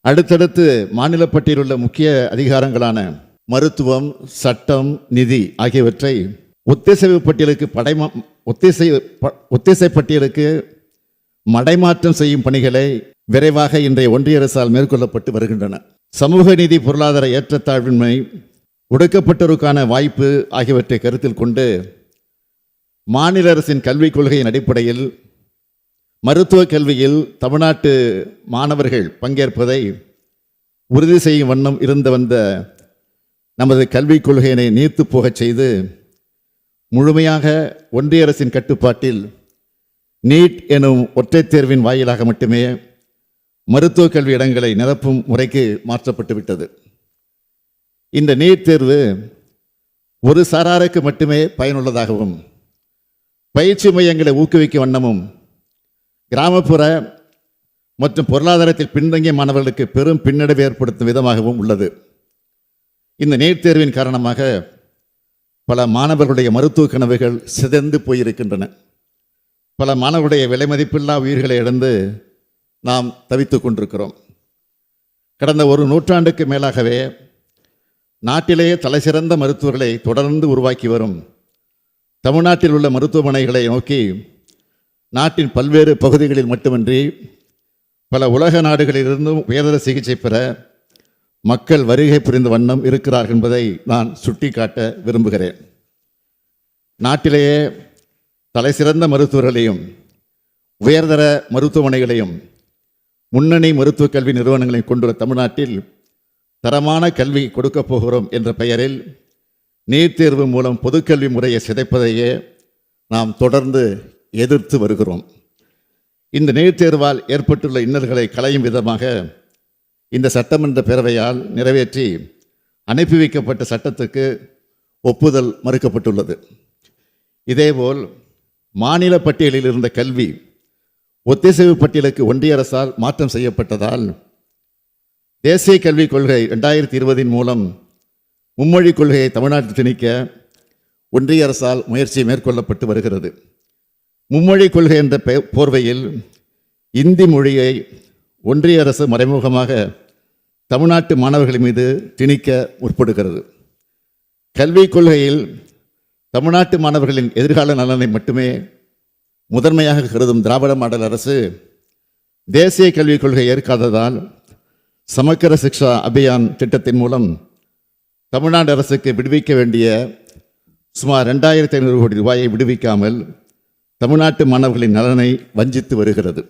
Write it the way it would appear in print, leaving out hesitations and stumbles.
அடுத்தடுத்து மாநில பட்டியலில் உள்ள முக்கிய அதிகாரங்களான மருத்துவம், சட்டம், நிதி ஆகியவற்றை ஒத்திசைவு பட்டியலுக்கு ஒத்திசை பட்டியலுக்கு மடைமாற்றம் செய்யும் பணிகளை விரைவாக இன்றைய ஒன்றிய அரசால் மேற்கொள்ளப்பட்டு வருகின்றன. சமூக நீதி, பொருளாதார ஏற்றத்தாழ்வின்மை, ஒடுக்கப்பட்டோருக்கான வாய்ப்பு ஆகியவற்றை கருத்தில் கொண்டு மாநில அரசின் கல்விக் கொள்கையின் அடிப்படையில் மருத்துவ கல்வியில் தமிழ்நாட்டு மாணவர்கள் பங்கேற்பதை உறுதி செய்யும் வண்ணம் இருந்து வந்த நமது கல்விக் கொள்கையினை நீர்த்து போகச் செய்து முழுமையாக ஒன்றிய அரசின் கட்டுப்பாட்டில் நீட் எனும் ஒற்றைத் தேர்வின் வாயிலாக மட்டுமே மருத்துவ கல்வி இடங்களை நிரப்பும் முறைக்கு மாற்றப்பட்டு விட்டது. இந்த நீட் தேர்வு ஒரு சாராருக்கு மட்டுமே பயனுள்ளதாகவும் பயிற்சி மையங்களை ஊக்குவிக்கும் வண்ணமும் கிராமப்புற மற்றும் பொருளாதாரத்தில் பின்தங்கிய மாணவர்களுக்கு பெரும் பின்னடைவு ஏற்படுத்தும் விதமாகவும் உள்ளது. இந்த நீட் தேர்வின் காரணமாக பல மாணவர்களுடைய மருத்துவ கனவுகள் சிதைந்து போயிருக்கின்றன. பல மாணவர்களுடைய விலை மதிப்பில்லா உயிர்களை இழந்து நாம் தவித்து கொண்டிருக்கிறோம். கடந்த ஒரு நூற்றாண்டுக்கு மேலாகவே நாட்டிலேயே தலைசிறந்த மருத்துவர்களை தொடர்ந்து உருவாக்கி வரும் தமிழ்நாட்டில் உள்ள மருத்துவமனைகளை நோக்கி நாட்டின் பல்வேறு பகுதிகளில் மட்டுமின்றி பல உலக நாடுகளிலிருந்தும் உயர்தர சிகிச்சை பெற மக்கள் வருகை புரிந்த வண்ணம் இருக்கிறார்கள் என்பதை நான் சுட்டிக்காட்ட விரும்புகிறேன். நாட்டிலேயே தலைசிறந்த மருத்துவர்களையும் உயர்தர மருத்துவமனைகளையும் முன்னணி மருத்துவக் கல்வி நிறுவனங்களையும் கொண்டுள்ள தமிழ்நாட்டில் தரமான கல்வி கொடுக்கப் போகிறோம் என்ற பெயரில் நீட் தேர்வு மூலம் பொதுக்கல்வி முறையை சிதைப்பதையே நாம் தொடர்ந்து எதிர்த்து வருகிறோம். இந்த நீட் தேர்வால் ஏற்பட்டுள்ள இன்னல்களை களையும் விதமாக இந்த சட்டமன்ற பேரவையால் நிறைவேற்றி அனுப்பி வைக்கப்பட்ட சட்டத்துக்கு ஒப்புதல் மறுக்கப்பட்டுள்ளது. இதேபோல் மாநில பட்டியலில் இருந்த கல்வி ஒத்திசைவு பட்டியலுக்கு ஒன்றிய அரசால் மாற்றம் செய்யப்பட்டதால் தேசிய கல்விக் கொள்கை 2020 மூலம் மும்மொழி கொள்கையை தமிழ்நாட்டில் திணிக்க ஒன்றிய அரசால் முயற்சி மேற்கொள்ளப்பட்டு வருகிறது. மும்மொழி கொள்கை என்ற போர்வையில் இந்தி மொழியை ஒன்றிய அரசு மறைமுகமாக தமிழ்நாட்டு மாணவர்கள் மீது திணிக்க முற்படுகிறது. கல்விக் கொள்கையில் தமிழ்நாட்டு மாணவர்களின் எதிர்கால நலனை மட்டுமே முதன்மையாக கருதும் திராவிட மாடல் அரசு தேசிய கல்விக் கொள்கை ஏற்காததால் சமக்கர சிக்ஷா அபியான் திட்டத்தின் மூலம் தமிழ்நாடு அரசுக்கு விடுவிக்க வேண்டிய சுமார் 2500 கோடி ரூபாயை விடுவிக்காமல் தமிழ்நாட்டு மாணவர்களின் நலனை வஞ்சித்து வருகிறது.